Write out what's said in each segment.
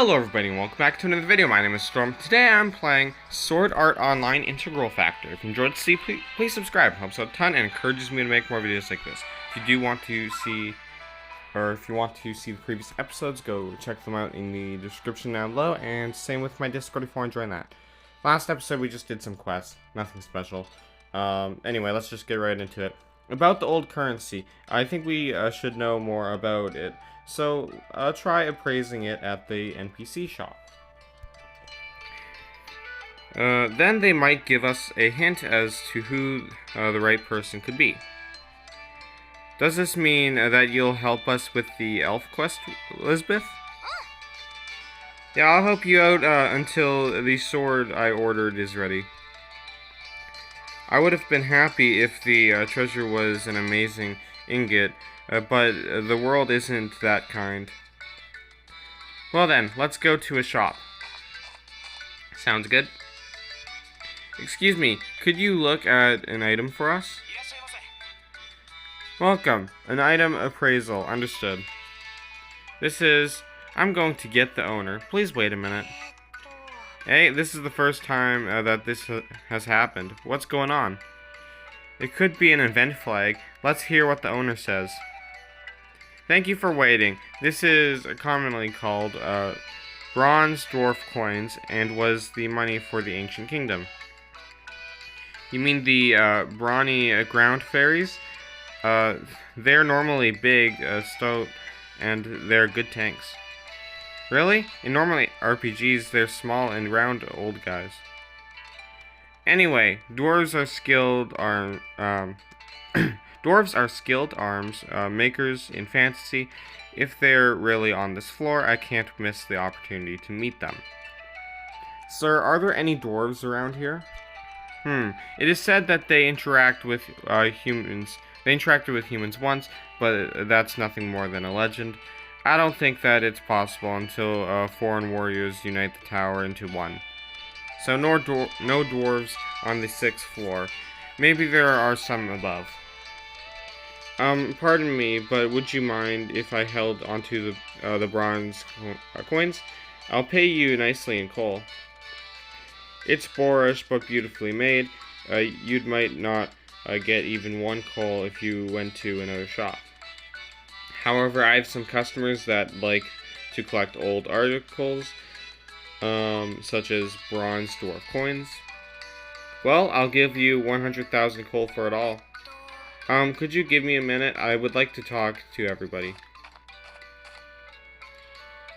Hello everybody and welcome back to another video. My name is Storm. Today I'm playing Sword Art Online Integral Factor. If you enjoyed the see, please subscribe. It helps out a ton and encourages me to make more videos like this. If you do want to see, or if you want to see the previous episodes, go check them out in the description down below. And same with my Discord if you want to join that. Last episode we just did some quests, nothing special. Anyway, let's just get right into it. About the old currency, I think we should know more about it. So, try appraising it at the NPC shop. Then they might give us a hint as to who the right person could be. Does this mean that you'll help us with the elf quest, Elizabeth? Yeah, I'll help you out until the sword I ordered is ready. I would have been happy if the treasure was an amazing ingot, but the world isn't that kind. Well then, let's go to a shop. Sounds good. Excuse me, could you look at an item for us? Welcome. An item appraisal. Understood. I'm going to get the owner. Please wait a minute. Hey, this is the first time that this has happened. What's going on? It could be an event flag. Let's hear what the owner says. Thank you for waiting. This is commonly called bronze dwarf coins and was the money for the ancient kingdom. You mean the brawny ground fairies? They're normally big, stout, and they're good tanks. Really? In normally RPGs, they're small and round old guys. Anyway, dwarves are skilled arms makers in fantasy. If they're really on this floor, I can't miss the opportunity to meet them. Sir, are there any dwarves around here? It is said that they interact with humans. They interacted with humans once, but that's nothing more than a legend. I don't think that it's possible until foreign warriors unite the tower into one. So no dwarves on the 6th floor. Maybe there are some above. Pardon me, but would you mind if I held onto the bronze coins? I'll pay you nicely in coal. It's boorish but beautifully made. You might not get even one coal if you went to another shop. However, I have some customers that like to collect old articles, such as bronze dwarf coins. Well, I'll give you 100,000 coal for it all. Could you give me a minute? I would like to talk to everybody.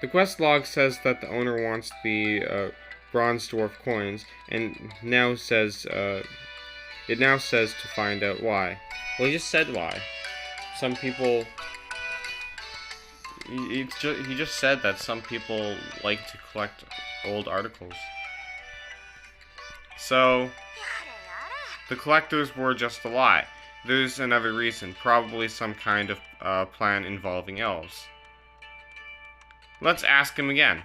The quest log says that the owner wants the bronze dwarf coins, and now says it now says to find out why. Well, he just said why. Some people. He just said that some people like to collect old articles. So, the collectors were just a lie. There's another reason, probably some kind of plan involving elves. Let's ask him again.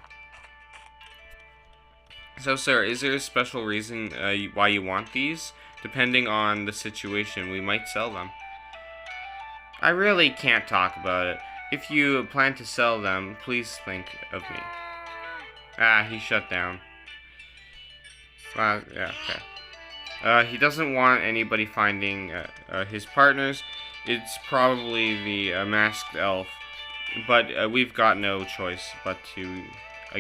So, sir, is there a special reason why you want these? Depending on the situation, we might sell them. I really can't talk about it. If you plan to sell them, please think of me. Ah, he shut down. Yeah, okay. He doesn't want anybody finding his partners. It's probably the masked elf. But we've got no choice but to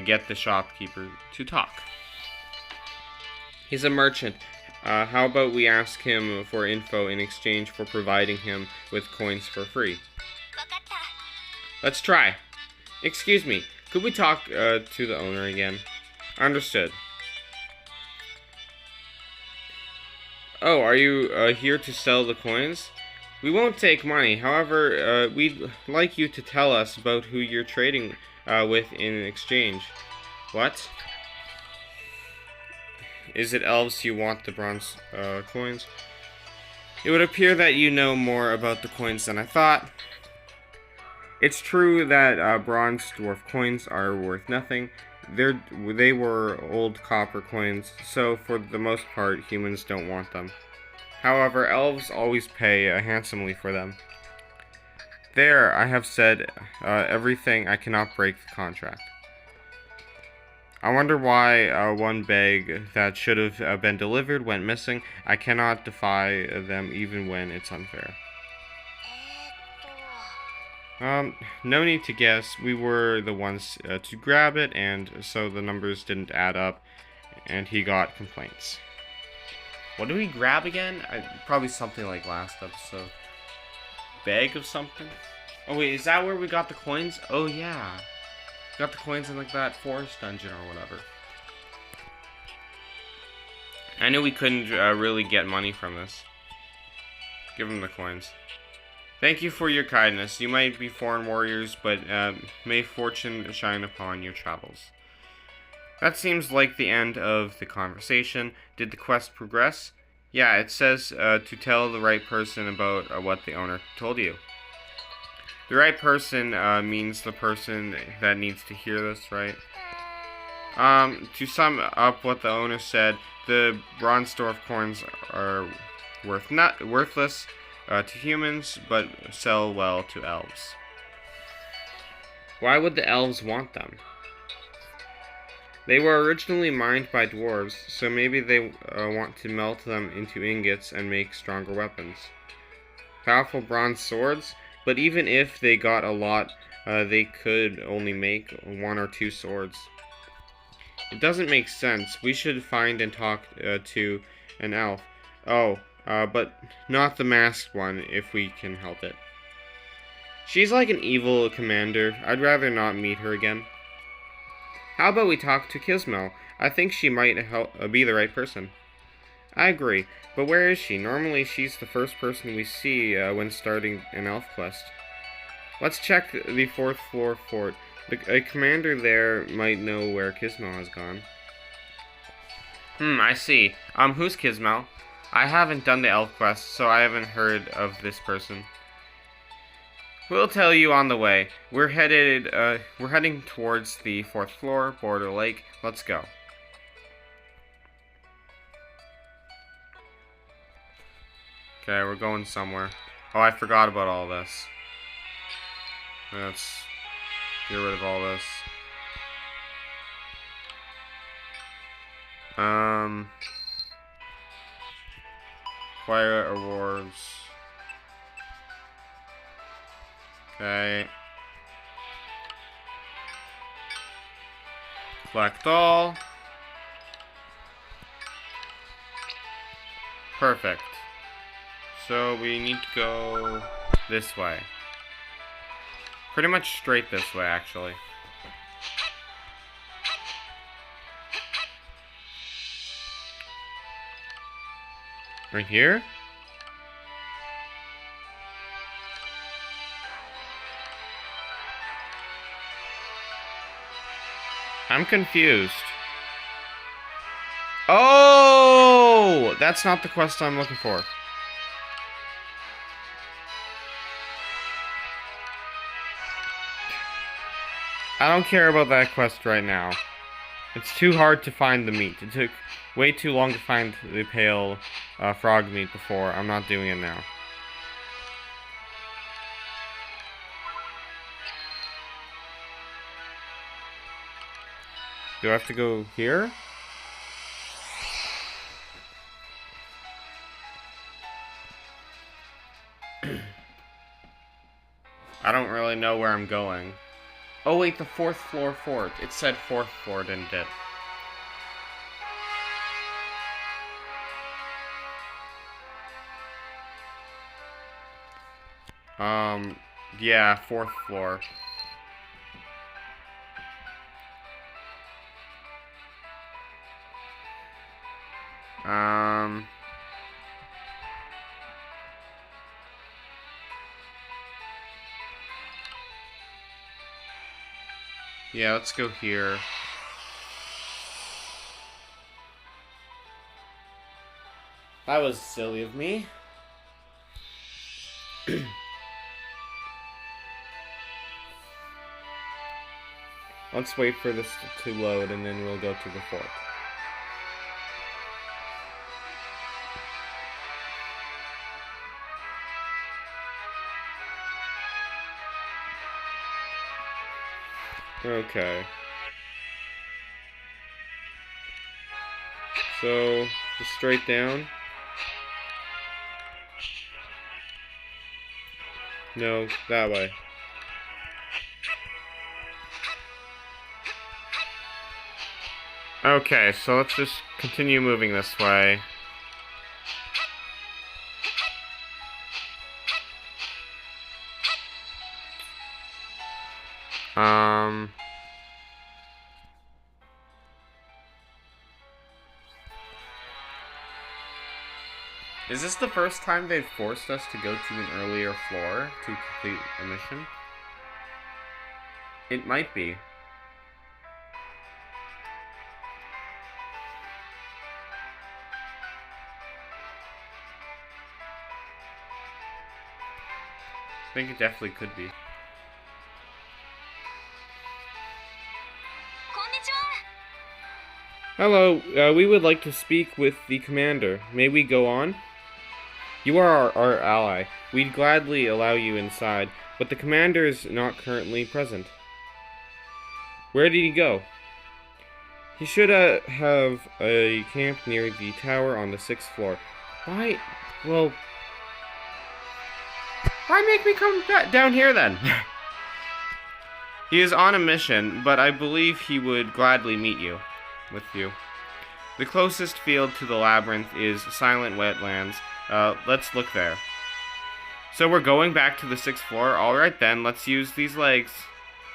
get the shopkeeper to talk. He's a merchant. How about we ask him for info in exchange for providing him with coins for free? Let's try. Excuse me, could we talk to the owner again? Understood. Oh, are you here to sell the coins? We won't take money. However, we'd like you to tell us about who you're trading with in exchange. What? Is it elves you want the bronze coins? It would appear that you know more about the coins than I thought. It's true that bronze dwarf coins are worth nothing. They were old copper coins, so for the most part, humans don't want them. However, elves always pay handsomely for them. There, I have said everything. I cannot break the contract. I wonder why one bag that should have been delivered went missing. I cannot defy them even when it's unfair. No need to guess. We were the ones to grab it, and so the numbers didn't add up, and he got complaints. What did we grab again? Probably something like last episode. Bag of something? Oh wait, is that where we got the coins? Oh yeah. Got the coins in like that forest dungeon or whatever. I knew we couldn't really get money from this. Give him the coins. Thank you for your kindness. You might be foreign warriors, but may fortune shine upon your travels. That seems like the end of the conversation. Did the quest progress? Yeah, it says to tell the right person about what the owner told you. The right person means the person that needs to hear this, right? To sum up what the owner said, the Bronzdorf coins are worthless to humans, but sell well to elves. Why would the elves want them? They were originally mined by dwarves, so maybe they want to melt them into ingots and make stronger weapons. Powerful bronze swords? But even if they got a lot, they could only make 1 or 2 swords. It doesn't make sense. We should find and talk to an elf. Oh, but not the masked one, if we can help it. She's like an evil commander. I'd rather not meet her again. How about we talk to Kismo? I think she might be the right person. I agree, but where is she? Normally she's the first person we see when starting an elf quest. Let's check the 4th floor fort. A commander there might know where Kismo has gone. I see. Who's Kismo? I haven't done the elf quest, so I haven't heard of this person. We'll tell you on the way. We're heading towards the 4th floor, Border Lake. Let's go. Okay, we're going somewhere. Oh, I forgot about all this. Let's get rid of all this. Quiet awards. Okay. Collect all. Perfect. So we need to go this way. Pretty much straight this way, actually. Right here? I'm confused. Oh! That's not the quest I'm looking for. I don't care about that quest right now. It's too hard to find the meat. It took way too long to find the pale frog meat before. I'm not doing it now. Do I have to go here? I don't really know where I'm going. Oh wait, the 4th floor fort. It said 4th floor, didn't it? Yeah, 4th floor. Yeah, let's go here. That was silly of me. Let's wait for this to load and then we'll go to the fort. Okay. So, just straight down. No, that way. Okay, so let's just continue moving this way. Is this the first time they've forced us to go to an earlier floor to complete a mission? It might be. I think it definitely could be. Hello, we would like to speak with the commander. May we go on? You are our ally. We'd gladly allow you inside, but the commander is not currently present. Where did he go? He should have a camp near the tower on the 6th floor. Why? Well, why make me come down here then? He is on a mission, but I believe he would gladly meet you. With you. The closest field to the labyrinth is Silent Wetlands. Let's look there. So we're going back to the 6th floor. Alright then, let's use these legs.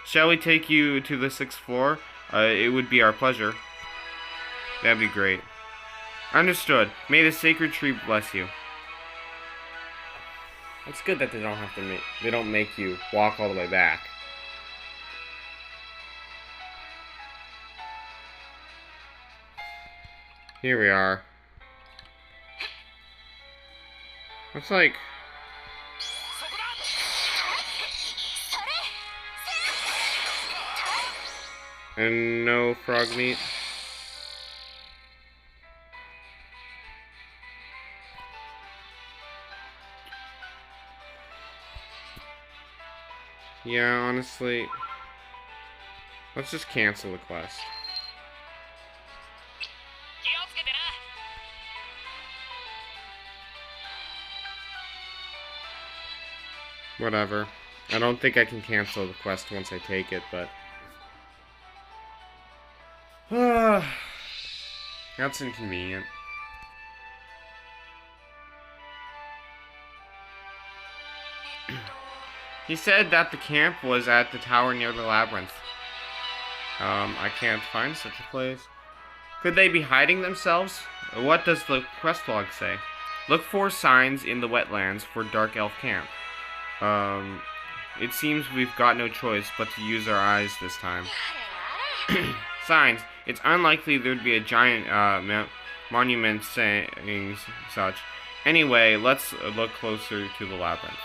Shall we take you to the 6th floor? It would be our pleasure. That'd be great. Understood. May the sacred tree bless you. It's good that they don't make you walk all the way back. Here we are. Looks like... And no frog meat. Yeah, honestly... Let's just cancel the quest. Whatever. I don't think I can cancel the quest once I take it, but... That's inconvenient. He said that the camp was at the tower near the labyrinth. I can't find such a place. Could they be hiding themselves? What does the quest log say? Look for signs in the wetlands for Dark Elf Camp. It seems we've got no choice but to use our eyes this time. Signs. It's unlikely there'd be a giant monument saying such. Anyway, let's look closer to the labyrinth.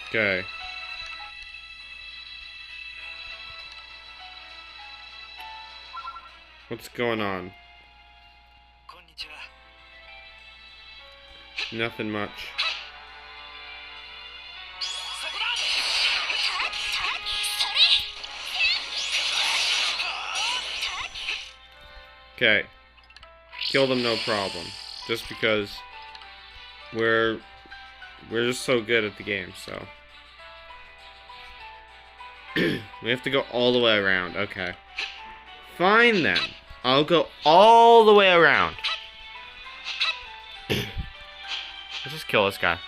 Okay. What's going on? Nothing much. Okay. Kill them, no problem. Just because we're just so good at the game, so. We have to go all the way around. Okay. Fine then. I'll go all the way around. Let's just kill this guy.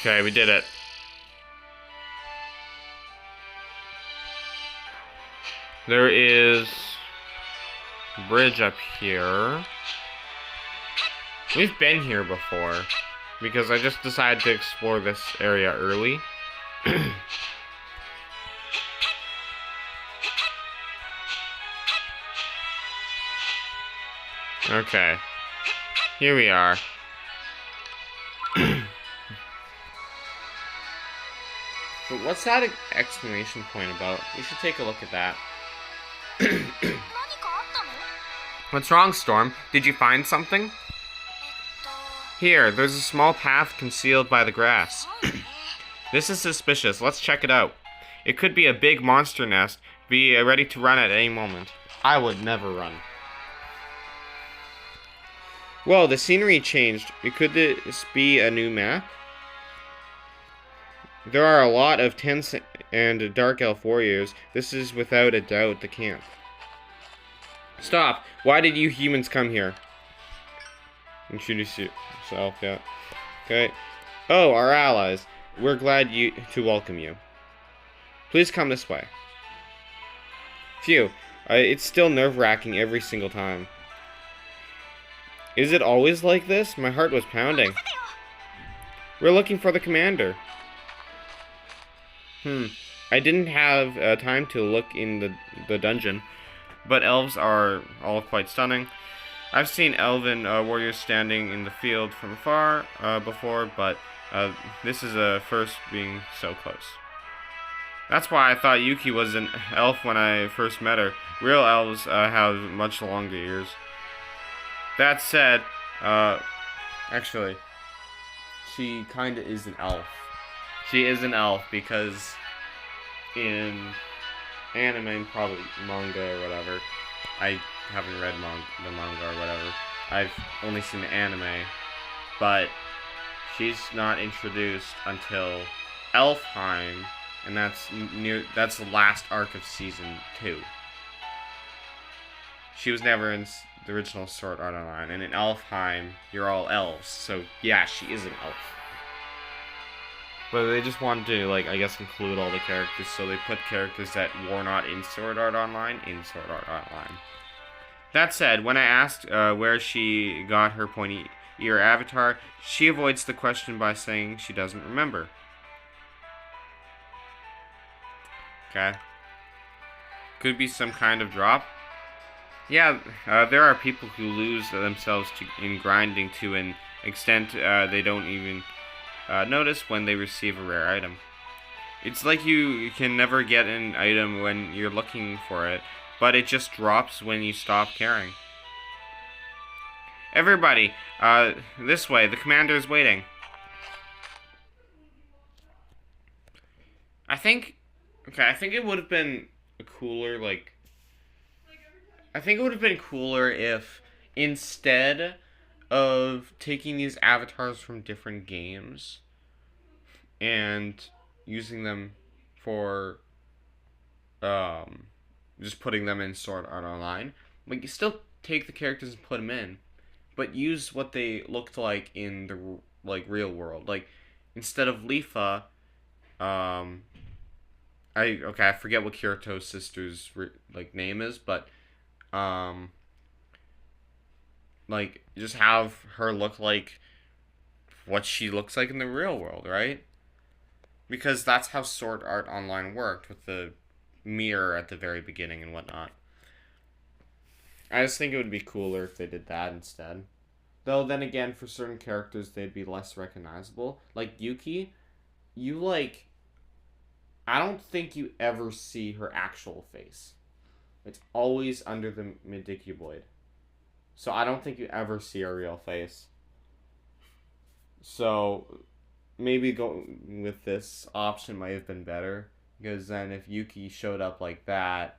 Okay, we did it. There is a bridge up here. We've been here before, because I just decided to explore this area early. Okay, here we are. But what's that exclamation point about? We should take a look at that. What's wrong, Storm? Did you find something? Here, there's a small path concealed by the grass. This is suspicious. Let's check it out. It could be a big monster nest. Be ready to run at any moment. I would never run. Whoa, the scenery changed. Could this be a new map? There are a lot of tents and dark elf warriors. This is without a doubt the camp. Stop! Why did you humans come here? Introduce yourself, yeah. Okay. Oh, our allies. We're glad to welcome you. Please come this way. Phew. It's still nerve-wracking every single time. Is it always like this? My heart was pounding. We're looking for the commander. I didn't have time to look in the dungeon, but elves are all quite stunning. I've seen elven warriors standing in the field from afar before, but this is a first being so close. That's why I thought Yuki was an elf when I first met her. Real elves have much longer ears. That said, actually, she kinda is an elf. She is an elf because in anime and probably manga or whatever, I haven't read the manga or whatever. I've only seen the anime, but she's not introduced until Elfheim, and that's the last arc of season 2. She was never in the original Sword Art Online, and in Elfheim, you're all elves, so yeah, she is an elf. But they just wanted to, like, I guess include all the characters, so they put characters that were not in Sword Art Online in Sword Art Online. That said, when I asked where she got her pointy ear avatar, she avoids the question by saying she doesn't remember. Okay. Could be some kind of drop. Yeah, there are people who lose themselves in grinding to an extent they don't even notice when they receive a rare item. It's like you can never get an item when you're looking for it, but it just drops when you stop caring. Everybody, this way, the commander is waiting. I think it would have been cooler, I think it would have been cooler if, instead of taking these avatars from different games and using them for just putting them in Sword Art Online, like, you still take the characters and put them in, but use what they looked like in the real world. Like, instead of Leafa, I forget what Kirito's sister's name is, but just have her look like what she looks like in the real world, right? Because that's how Sword Art Online worked, with the mirror at the very beginning and whatnot. I just think it would be cooler if they did that instead. Though, then again, for certain characters, they'd be less recognizable. Like Yuki, I don't think you ever see her actual face. It's always under the mandiculoid. So I don't think you ever see her real face. So maybe going with this option might have been better. Because then if Yuki showed up like that,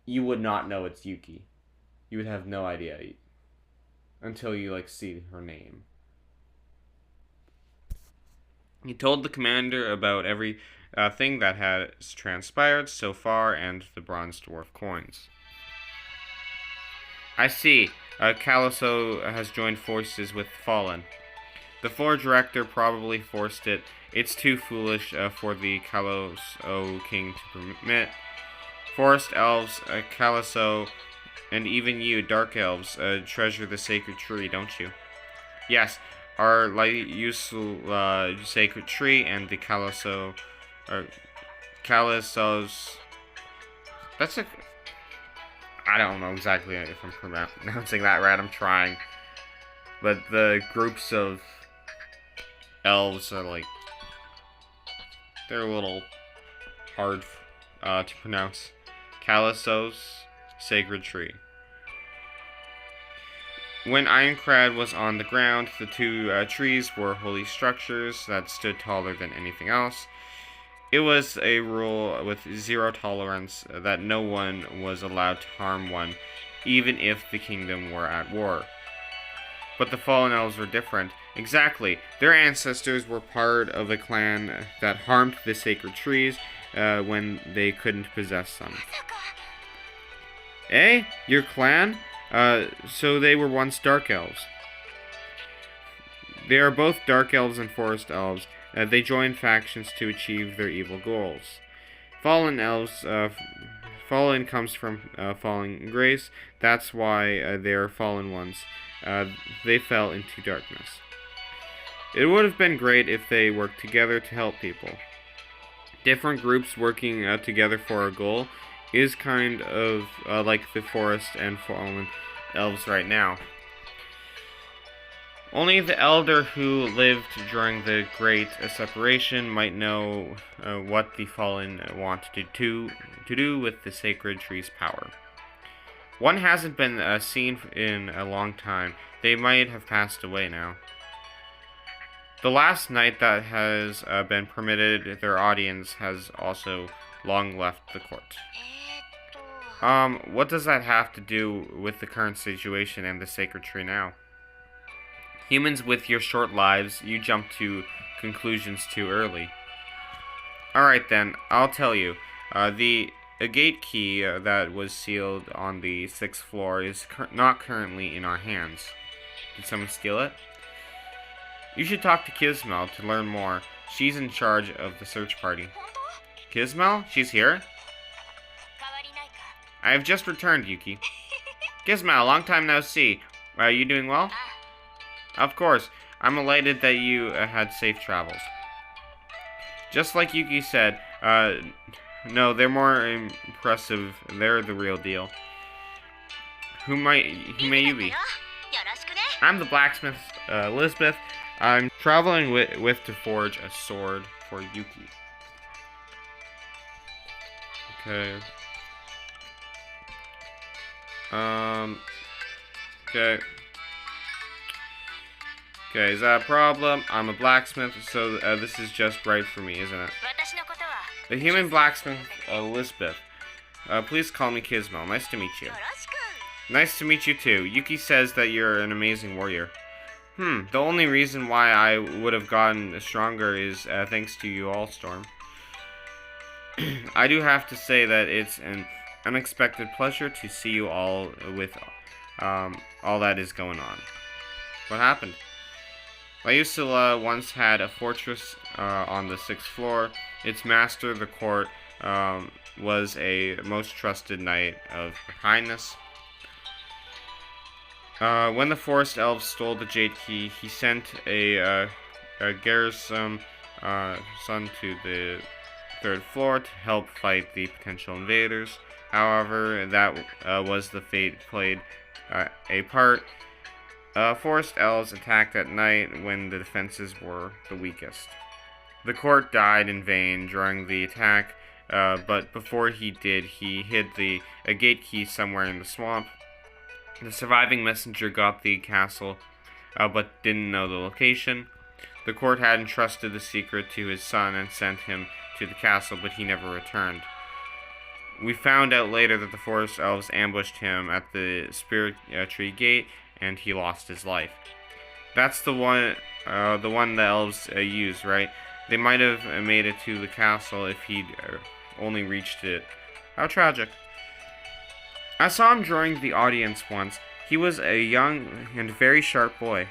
you would not know it's Yuki. You would have no idea until you see her name. He told the commander about every thing that has transpired so far and the bronze dwarf coins. I see. Caliso has joined forces with Fallen. The floor director probably forced it. It's too foolish for the Caliso king to permit. Forest elves, Caliso, and even you, dark elves, treasure the sacred tree, don't you? Yes, our useful sacred tree and the Caliso's. That's a. I don't know exactly if I'm pronouncing that right. I'm trying, but the groups of elves are they're a little hard to pronounce. Caliso's sacred tree. When Ironcrad was on the ground, the two trees were holy structures that stood taller than anything else. It was a rule with zero tolerance that no one was allowed to harm one, even if the kingdom were at war. But the fallen elves were different. Exactly. Their ancestors were part of a clan that harmed the sacred trees when they couldn't possess them. Eh? Your clan? So they were once dark elves. They are both dark elves and forest elves. They joined factions to achieve their evil goals. Fallen elves, fallen comes from falling grace. That's why they are fallen ones. They fell into darkness. It would have been great if they worked together to help people. Different groups working together for a goal is kind of like the forest and fallen elves right now. Only the elder who lived during the Great Separation might know what the fallen want to do with the sacred tree's power. One hasn't been seen in a long time. They might have passed away now. The last knight that has been permitted their audience has also long left the court. What does that have to do with the current situation and the sacred tree now? Humans, with your short lives, you jump to conclusions too early. Alright then, I'll tell you. The Agate key that was sealed on the 6th floor is not currently in our hands. Did someone steal it? You should talk to Kismel to learn more. She's in charge of the search party. Kismel? She's here? I have just returned, Yuki. Kismel, long time no see. Are you doing well? Of course. I'm elated that you had safe travels. Just like Yuki said, no, they're more impressive. They're the real deal. Who may you be? I'm the blacksmith, Elizabeth. I'm traveling with to forge a sword for Yuki. Okay. Okay. Okay, is that a problem? I'm a blacksmith, so this is just right for me, isn't it? The human blacksmith, Elizabeth. Please call me Kismel. Nice to meet you. Nice to meet you too. Yuki says that you're an amazing warrior. The only reason why I would have gotten stronger is thanks to you all, Storm. I do have to say that it's an unexpected pleasure to see you all with all that is going on. What happened? Layusila once had a fortress on the 6th floor. Its master, the court, was a most trusted knight of kindness. When the forest elves stole the jade key, he sent a garrison son to the 3rd floor to help fight the potential invaders. However, that was the fate played a part. Forest elves attacked at night when the defenses were the weakest. The court died in vain during the attack, but before he did, he hid the Agate key somewhere in the swamp. The surviving messenger got the castle, but didn't know the location. The court had entrusted the secret to his son and sent him to the castle, but he never returned. We found out later that the forest elves ambushed him at the spirit tree gate, and he lost his life. That's the one the elves use, right? They might have made it to the castle if he'd only reached it. How tragic. I saw him during the audience once. He was a young and very sharp boy.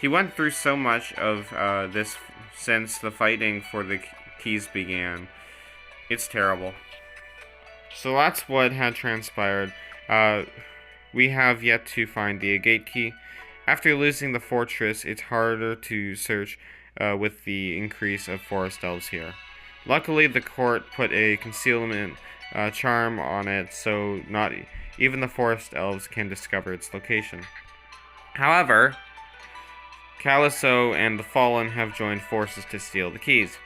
He went through so much of this since the fighting for the keys began. It's terrible. So that's what had transpired. We have yet to find the Agate key. After losing the fortress, it's harder to search with the increase of forest elves here. Luckily, the court put a concealment charm on it, so not even the forest elves can discover its location. However, Caliso and the Fallen have joined forces to steal the keys.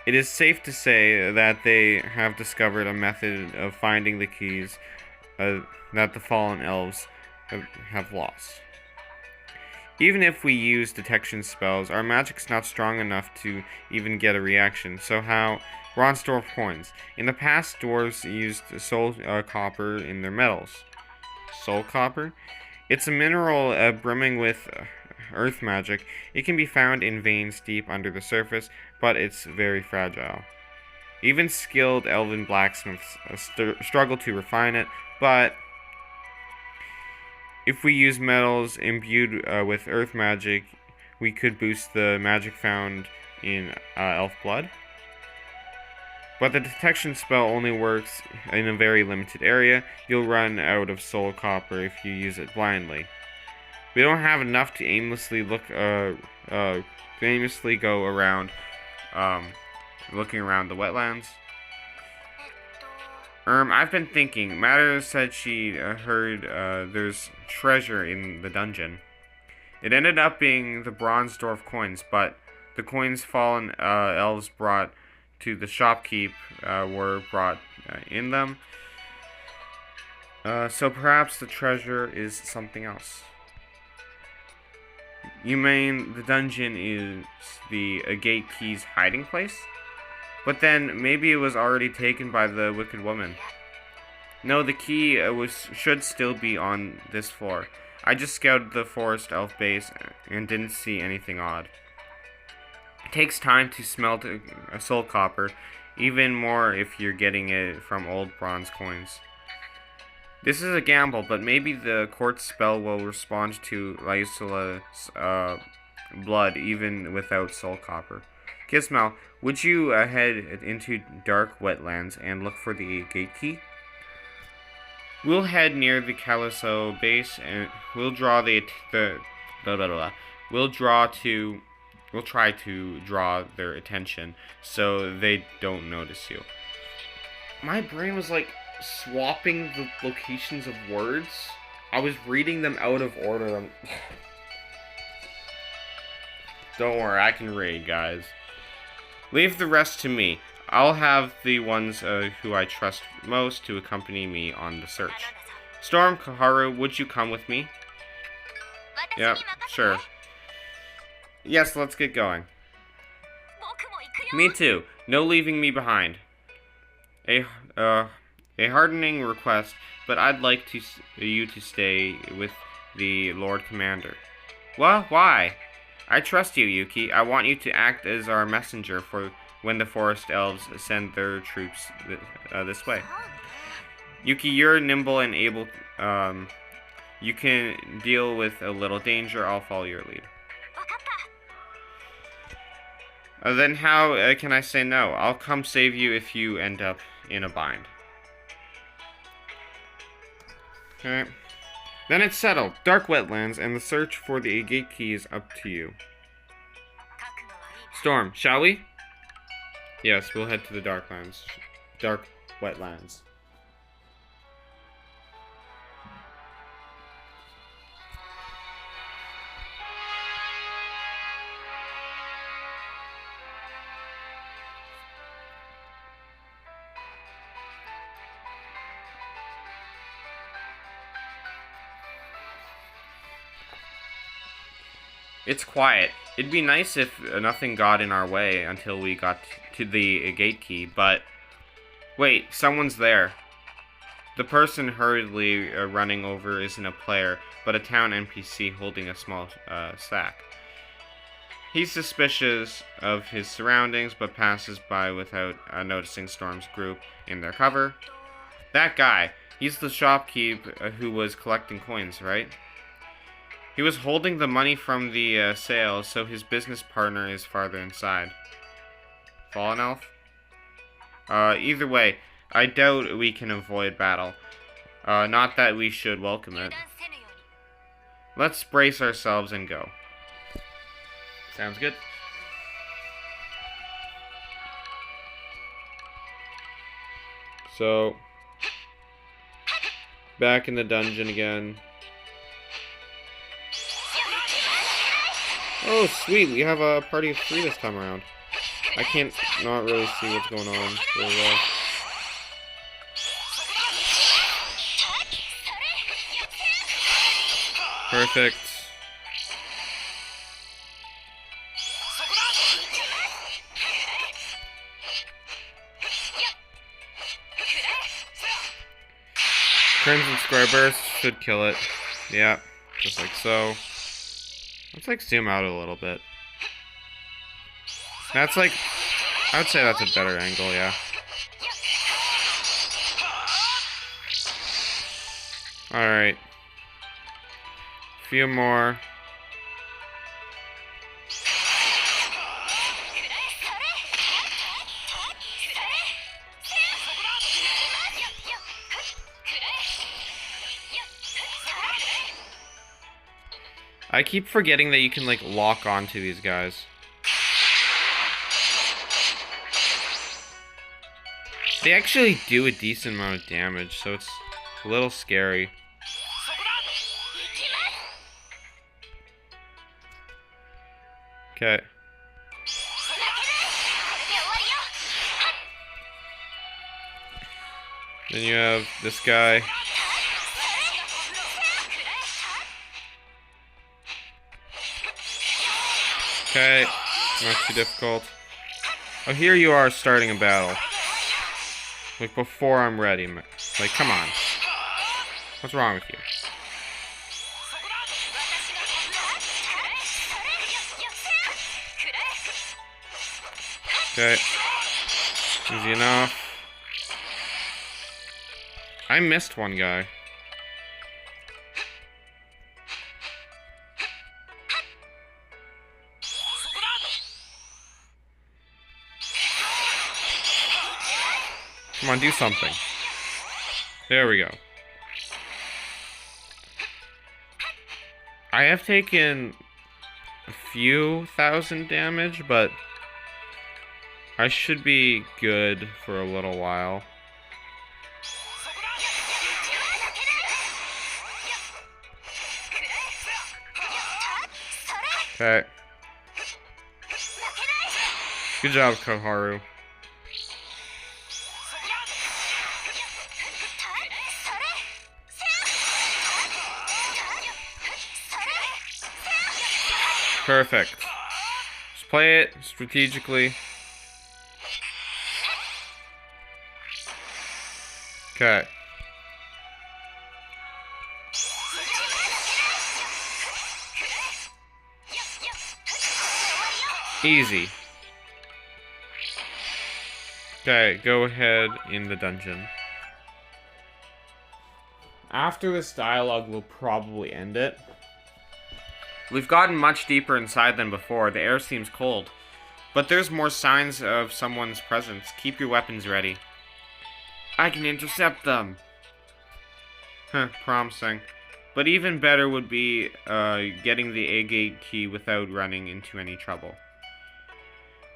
It is safe to say that they have discovered a method of finding the keys that the Fallen elves have lost. Even if we use detection spells, our magic's not strong enough to even get a reaction. So how? Bronze dwarf coins. In the past, dwarves used soul copper in their metals. Soul copper? It's a mineral brimming with earth magic. It can be found in veins deep under the surface, but it's very fragile. Even skilled elven blacksmiths struggle to refine it, but if we use metals imbued with earth magic, we could boost the magic found in elf blood. But the detection spell only works in a very limited area. You'll run out of soul copper if you use it blindly. We don't have enough to aimlessly go around looking around the wetlands. I've been thinking. Matter said she heard there's treasure in the dungeon. It ended up being the bronze dwarf coins, but the coins fallen elves brought to the shopkeep were brought in them. So perhaps the treasure is something else. You mean the dungeon is the Agate key's hiding place? But then, maybe it was already taken by the wicked woman. No, the key should still be on this floor. I just scouted the forest elf base and didn't see anything odd. It takes time to smelt a soul copper, even more if you're getting it from old bronze coins. This is a gamble, but maybe the quartz spell will respond to Lysola's blood even without soul copper. Gizmo, would you head into dark wetlands and look for the gate key? We'll head near the Caliso base and we'll try to draw their attention so they don't notice you. My brain was like swapping the locations of words. I was reading them out of order. Don't worry, I can read, guys. Leave the rest to me. I'll have the ones who I trust most to accompany me on the search. Storm, Kaharu, would you come with me? Yep, sure. Yes, let's get going. Me too. No leaving me behind. A hardening request, but I'd like you to stay with the Lord Commander. What? Why? I trust you, Yuki. I want you to act as our messenger for when the forest elves send their troops this way. Yuki, you're nimble and able. You can deal with a little danger. I'll follow your lead. Then how can I say no? I'll come save you if you end up in a bind. Okay. Then it's settled. Dark wetlands and the search for the Agate key is up to you. Storm, shall we? Yes, we'll head to the dark wetlands. It's quiet. It'd be nice if nothing got in our way until we got to the gate key, but... Wait, someone's there. The person hurriedly running over isn't a player, but a town NPC holding a small sack. He's suspicious of his surroundings, but passes by without noticing Storm's group in their cover. That guy. He's the shopkeep who was collecting coins, right? He was holding the money from the sale, so his business partner is farther inside. Fallen elf? Either way, I doubt we can avoid battle. Not that we should welcome it. Let's brace ourselves and go. Sounds good. So, back in the dungeon again. Oh, sweet, we have a party of 3 this time around. I can't not really see what's going on really well. Perfect. Crimson Square Burst should kill it. Yeah, just like so. Let's like zoom out a little bit. That's like, I would say that's a better angle, yeah. Alright. Few more. I keep forgetting that you can like lock onto these guys. They actually do a decent amount of damage, so it's a little scary. Okay. Then you have this guy. Okay, not too difficult. Oh, here you are starting a battle. Like, before I'm ready. Like, come on. What's wrong with you? Okay. Easy enough. I missed one guy. Come on, do something. There we go. I have taken a few thousand damage, but I should be good for a little while. Okay. Good job, Koharu. Perfect. Just play it strategically. Okay. Easy. Okay, go ahead in the dungeon. After this dialogue, we'll probably end it. We've gotten much deeper inside than before. The air seems cold. But there's more signs of someone's presence. Keep your weapons ready. I can intercept them. Promising. But even better would be getting the Agate key without running into any trouble.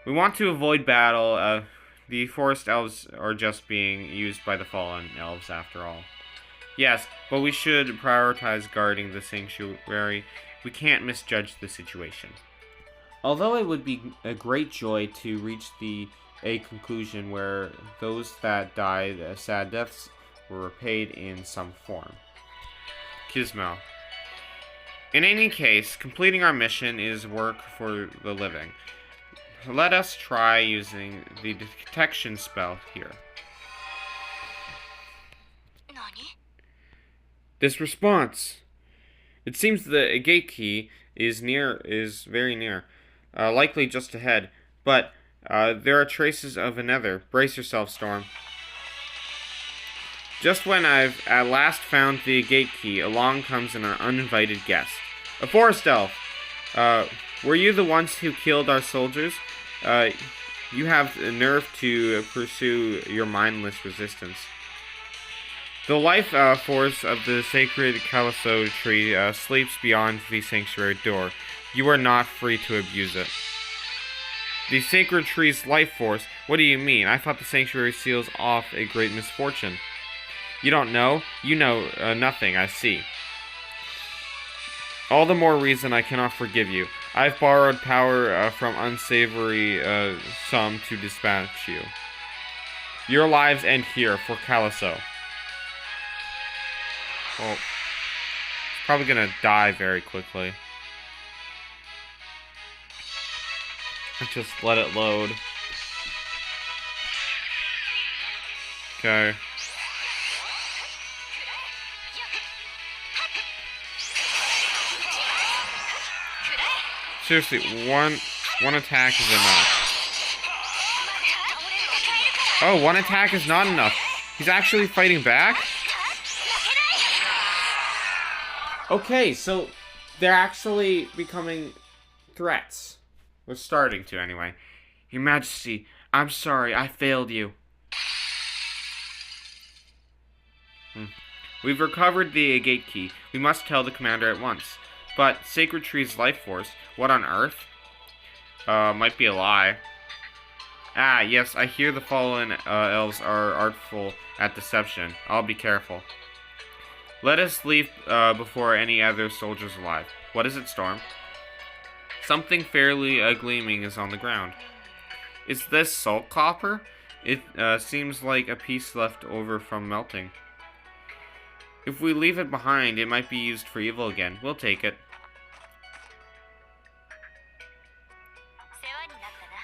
We want to avoid battle. The forest elves are just being used by the fallen elves after all. Yes, but we should prioritize guarding the sanctuary. We can't misjudge the situation. Although it would be a great joy to reach a conclusion where those that died sad deaths were repaid in some form. Kismo. In any case, completing our mission is work for the living. Let us try using the detection spell here. This response. It seems the Agate key is very near, likely just ahead, but there are traces of another. Brace yourself, Storm. Just when I've at last found the Agate key, along comes an uninvited guest. A forest elf! Were you the ones who killed our soldiers? You have the nerve to pursue your mindless resistance. The life force of the sacred Caliso tree sleeps beyond the sanctuary door. You are not free to abuse it. The sacred tree's life force? What do you mean? I thought the sanctuary seals off a great misfortune. You don't know? You know nothing, I see. All the more reason I cannot forgive you. I've borrowed power from unsavory some to dispatch you. Your lives end here for Caliso. Well, Probably gonna die very quickly. Just let it load. Okay. Seriously, one attack is enough. Oh, one attack is not enough. He's actually fighting back? Okay, so they're actually becoming threats. We're starting to, anyway. Your Majesty, I'm sorry, I failed you. We've recovered the Agate key. We must tell the commander at once. But Sacred Tree's life force, what on earth? Might be a lie. Ah, yes, I hear the fallen elves are artful at deception. I'll be careful. Let us leave before any other soldiers arrive. What is it, Storm? Something fairly gleaming is on the ground. Is this salt copper? It seems like a piece left over from melting. If we leave it behind, it might be used for evil again. We'll take it.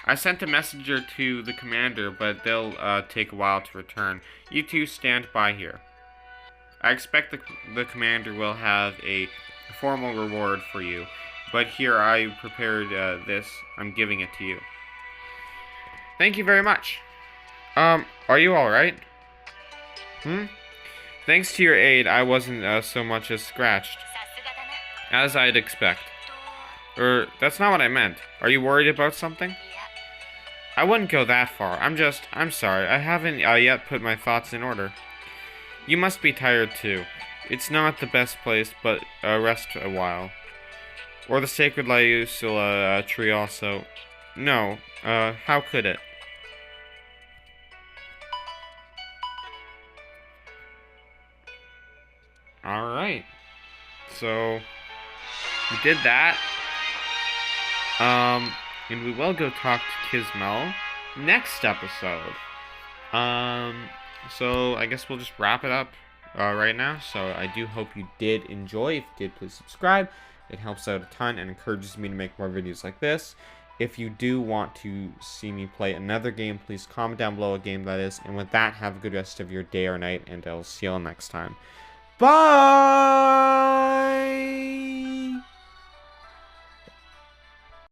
I sent a messenger to the commander, but they'll take a while to return. You two stand by here. I expect the commander will have a formal reward for you, but here I prepared this. I'm giving it to you. Thank you very much. Are you alright? Thanks to your aid, I wasn't so much as scratched. As I'd expect. That's not what I meant. Are you worried about something? I wouldn't go that far. I'm sorry. I haven't yet put my thoughts in order. You must be tired too. It's not the best place, but rest a while. Or the sacred Lausula tree also. No, how could it? Alright. So, we did that. And we will go talk to Kismel next episode. So I guess we'll just wrap it up right now. So I do hope you did enjoy. If you did, please subscribe. It helps out a ton and encourages me to make more videos like this. If you do want to see me play another game, please comment down below what game that is. And with that, have a good rest of your day or night, and I'll see you all next time. Bye!